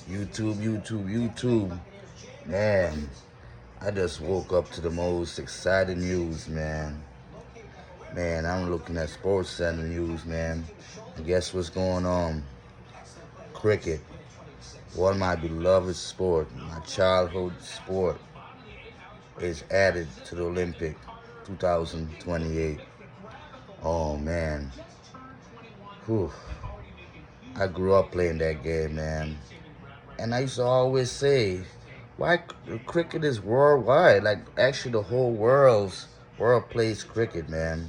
YouTube. Man, I just woke up to the most exciting news, man. Man, I'm looking at Sports Center news, man. And guess what's going on? Cricket, one of my beloved sport, my childhood sport, is added to the Olympic 2028. Oh man, whew. I grew up playing that game, man. And I used to always say, why cricket is worldwide? Like actually, the whole world plays cricket, man.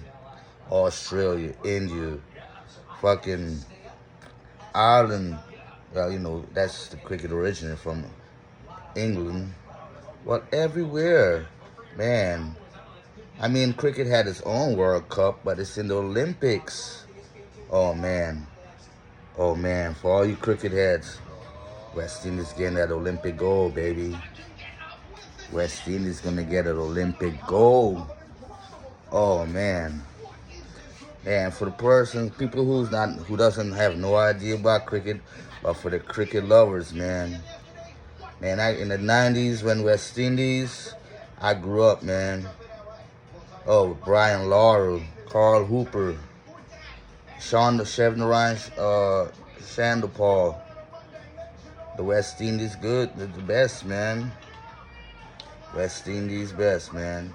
Australia, India, fucking Ireland. Well, that's the cricket originated from England. Well, everywhere, man. I mean, cricket had its own World Cup, but it's in the Olympics. Oh man, oh man, for all you cricket heads, West Indies getting that Olympic gold, baby. West Indies gonna get an Olympic gold. Oh man. And for the people who doesn't have no idea about cricket, but for the cricket lovers, man. Man, in the 90s when West Indies, I grew up, man. Oh, Brian Laurel, Carl Hooper, Shevnarine, Shandapal. The West Indies good, the best, man. West Indies best, man.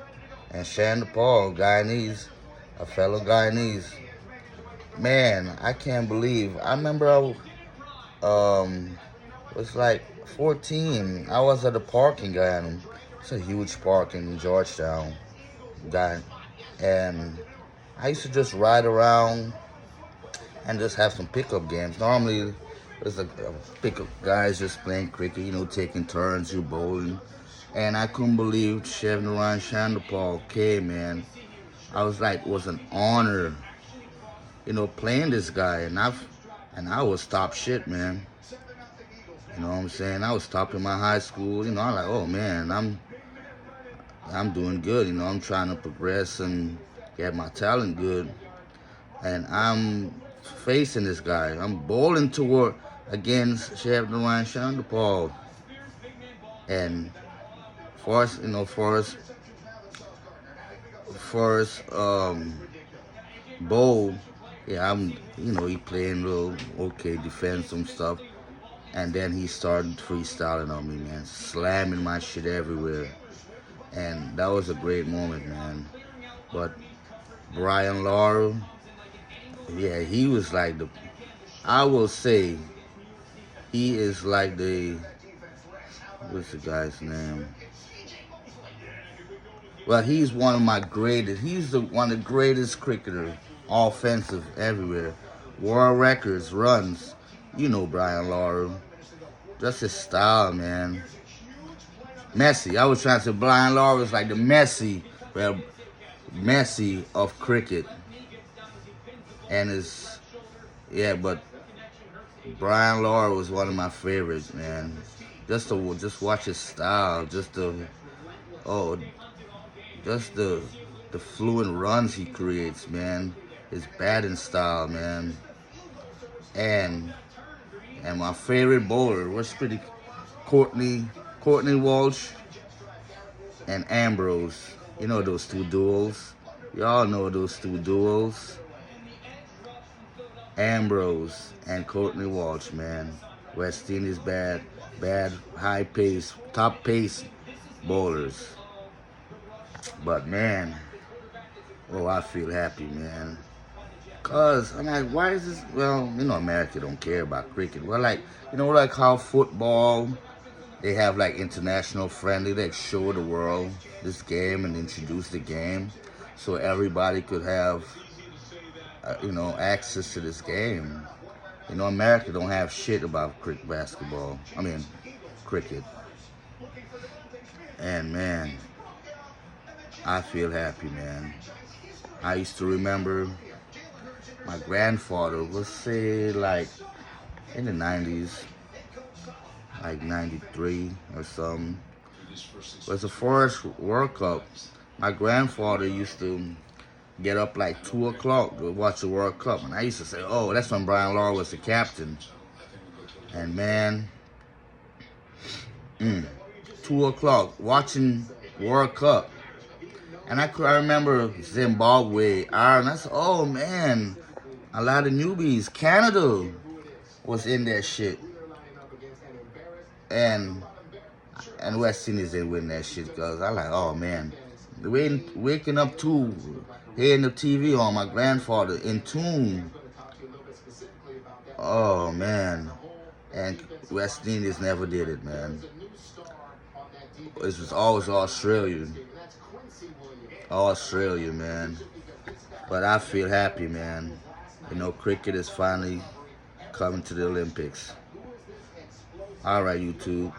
And Shandapal, Guyanese, a fellow Guyanese. Man, I can't believe. I remember was like 14. I was at a park in Guyana. It's a huge park in Georgetown, Guyana. And I used to just ride around and just have some pickup games. Normally, there's a pickup guys just playing cricket, taking turns, you bowling. And I couldn't believe Shevnarine Shandapal came, man. I was like, it was an honor, playing this guy. And I was top shit, man. You know what I'm saying? I was top in my high school. I'm like, oh man, I'm doing good. I'm trying to progress and get my talent good. And I'm facing this guy. I'm bowling toward against Shevnarine Shandapal. And Forrest bowl. Yeah, he playing real okay defense and stuff. And then he started freestyling on me, man, slamming my shit everywhere. And that was a great moment, man. But Brian Laurel, yeah, he was like I will say, he is like what's the guy's name? Well, he's one of my greatest. One of the greatest cricketers, offensive everywhere. World records, runs. Brian Laurel. Just his style, man. Messi. I was trying to say Brian Laurel is like the Messi of cricket. And but Brian Laurel was one of my favorites, man. Just watch his style, just the fluent runs he creates, man. His batting style, man. And my favorite bowler was pretty Courtney Walsh and Ambrose. Those two duels. Y'all know those two duels. Ambrose and Courtney Walsh, man. West Indies bad, high pace, top pace bowlers. But man, I feel happy, man. Cause I'm like, why is this? Well, America don't care about cricket. Well, like how football, they have like international friendly. They show the world this game and introduce the game, so everybody could have, access to this game. America don't have shit about basketball. I mean, cricket. And man, I feel happy, man. I used to remember my grandfather would say, like, in the 90s, like 93 or something, was the first World Cup. My grandfather used to get up like 2 o'clock to watch the World Cup. And I used to say, oh, that's when Brian Laurel was the captain. And man, 2 o'clock, watching World Cup. And I remember Zimbabwe, Ireland. I said, oh man, a lot of newbies. Canada was in that shit. And West Indies didn't win that shit because I like, oh man. Waking up to hearing the TV on my grandfather in tune. Oh man. And West Indies never did it, man. It was always Australia. Australia, man. But I feel happy, man. You know, cricket is finally coming to the Olympics. All right, YouTube.